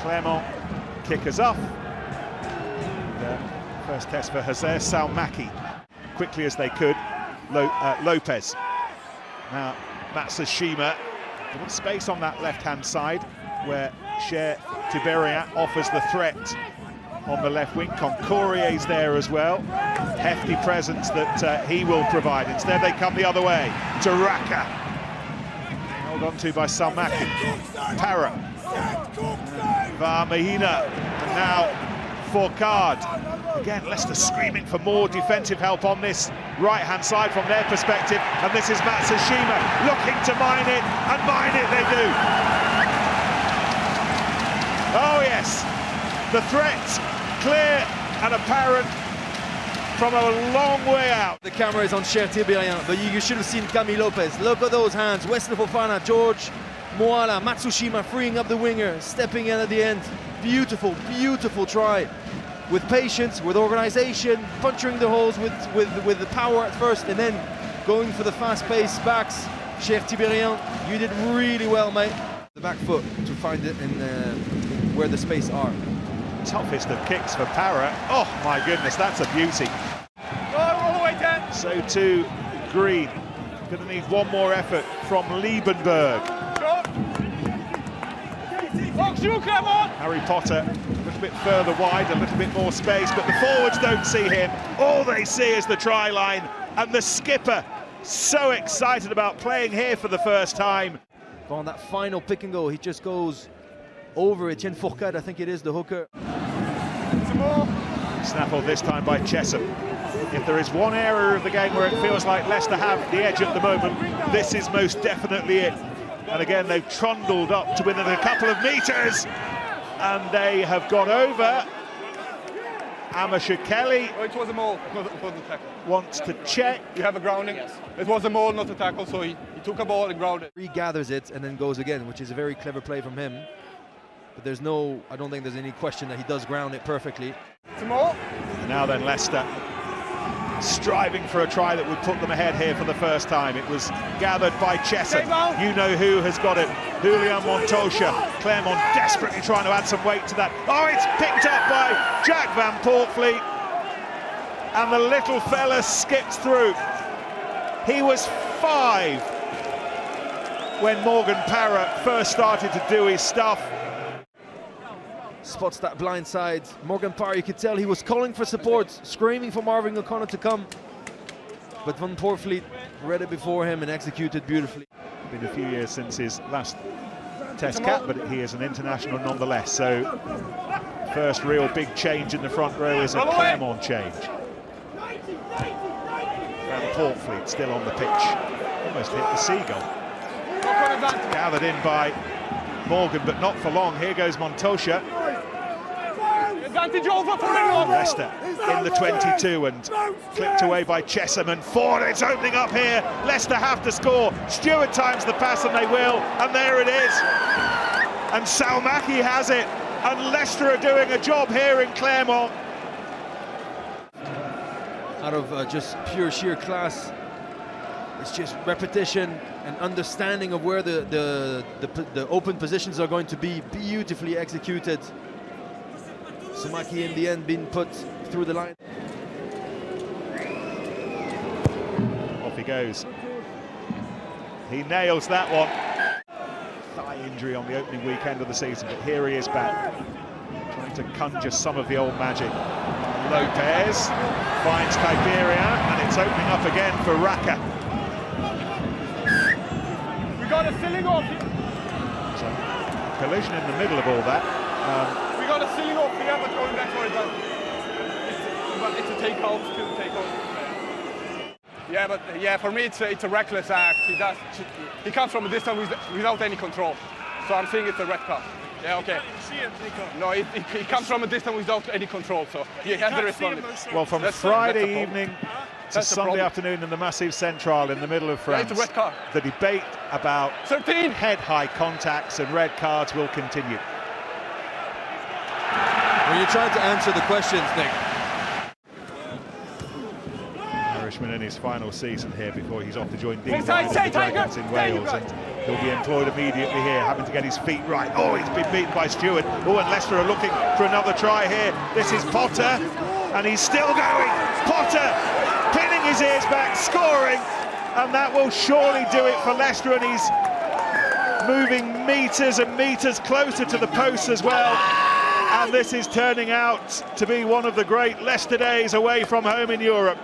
Clermont kick us off. First test for Jose Salmaki. Quickly as they could. Lopez. Now Matsushima. A little space on that left-hand side where Cher Tiberian offers the threat on the left wing. Concorier's there as well. Hefty presence that he will provide. Instead they come the other way to Raka. Held on to by Salmaki. Para. Varmahina. And now Fourcade. Again, Leicester screaming for more defensive help on this right-hand side from their perspective. And this is Matsushima looking to mine it, and mine it they do. Oh yes, the threat clear and apparent from a long way out. The camera is on Cher Tiberian, but you should have seen Camille Lopez. Look at those hands. Wesley Fofana, George Moala, Matsushima freeing up the winger, stepping in at the end. Beautiful, beautiful try. With patience, with organisation, puncturing the holes with the power at first, and then going for the fast-paced backs. Cher Tiberian, you did really well, mate. The back foot to find it in where the space are. Toughest of kicks for Para. Oh my goodness, that's a beauty. All the way down. So too Green. Going to need one more effort from Liebenberg. Harry Potter a little bit further wide, a little bit more space, but the forwards don't see him. All they see is the try line, and the skipper so excited about playing here for the first time. On that final pick and go, he just goes over Etienne Fourcade, I think it is, the hooker. Snaffled this time by Chesham. If there is one area of the game where it feels like Leicester have the edge at the moment, this is most definitely it. And again, they've trundled up to within a couple of metres, and they have gone over. Amasha Kelly it was a maul, it wasn't a tackle. Wants to check. You have a grounding? Yes. It was a maul, not a tackle, so he took a ball and grounded. Regathers it and then goes again, which is a very clever play from him. But there's no, I don't think there's any question that he does ground it perfectly. It's a maul. Now then, Leicester striving for a try that would put them ahead here for the first time. It was gathered by Chesham. You know who has got it. Julian Montoya. Clermont desperately trying to add some weight to that. Oh, it's picked up by Jack Van Poortvliet. And the little fella skips through. He was 5 when Morgan Para first started to do his stuff. Spots that blind side. Morgan Parr, you could tell he was calling for support, screaming for Marvin O'Connor to come. But Van Poortvliet read it before him and executed beautifully. Been a few years since his last test cap, but he is an international nonetheless. So first real big change in the front row is a Clermont change. Van Poortvliet still on the pitch. Almost hit the seagull. Gathered in by Morgan, but not for long. Here goes Montoya. Leicester in the 22 and clipped away by Chesham, and Ford, it's opening up here. Leicester have to score. Stewart times the pass and they will, and there it is. And Salmaki has it, and Leicester are doing a job here in Clermont. Out of just pure sheer class, it's just repetition and understanding of where the open positions are going to be, beautifully executed. Salmaki in the end being put through the line. Off he goes. He nails that one. Thigh injury on the opening weekend of the season, but here he is back, trying to conjure some of the old magic. Lopez finds Tiberia, and it's opening up again for Raka. We got a ceiling off. So, collision in the middle of all that. We got a ceiling off here, but going back for it. It's a takeout, still a takeout. Yeah, but yeah, for me it's a reckless act. He comes from a distance without any control. So I'm saying it's a red card. Yeah, okay. No, he comes from a distance without any control, so he has to respond. Well, from Friday evening to Sunday afternoon in the Massive Central in the middle of France, it's a red card. The debate about 13 head-high contacts and red cards will continue. When you're trying to answer the questions, Nick. Irishman in his final season here before he's off to join D9 Say, the Dragons in Wales, and he'll be employed immediately here, having to get his feet right. Oh, he's been beaten by Stewart. Oh, and Leicester are looking for another try here. This is Potter, and he's still going. Potter pinning his ears back, scoring, and that will surely do it for Leicester, and he's moving metres and metres closer to the post as well. And this is turning out to be one of the great Leicester days away from home in Europe.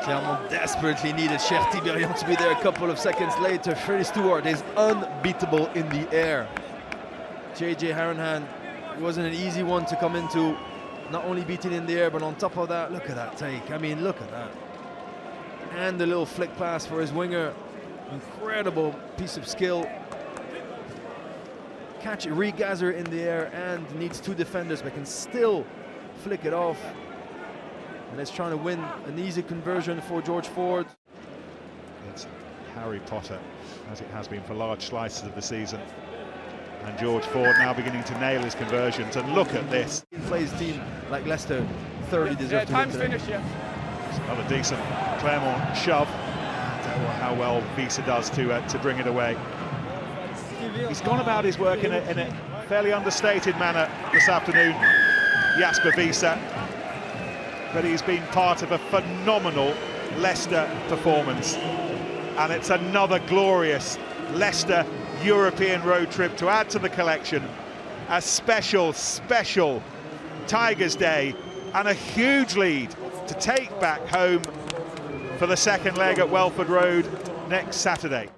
Clermont desperately needed Cherty-Birion to be there a couple of seconds later. Freddie Stewart is unbeatable in the air. JJ Harenhan wasn't an easy one to come into. Not only beating in the air, but on top of that, look at that take. I mean, look at that. And the little flick pass for his winger. Incredible piece of skill. Catch it, regather in the air, and needs two defenders, but can still flick it off. And it's trying to win an easy conversion for George Ford. It's Harry Potter, as it has been for large slices of the season. And George Ford now beginning to nail his conversions, and look at this. He plays a team like Leicester thoroughly deserve to win time's today. finished, yeah. It's another decent Clermont shove. How well Visa does to bring it away. He's gone about his work in a fairly understated manner this afternoon, Jasper Visa, but he's been part of a phenomenal Leicester performance, and it's another glorious Leicester European road trip to add to the collection. A special Tigers Day, and a huge lead to take back home for the second leg at Welford Road next Saturday.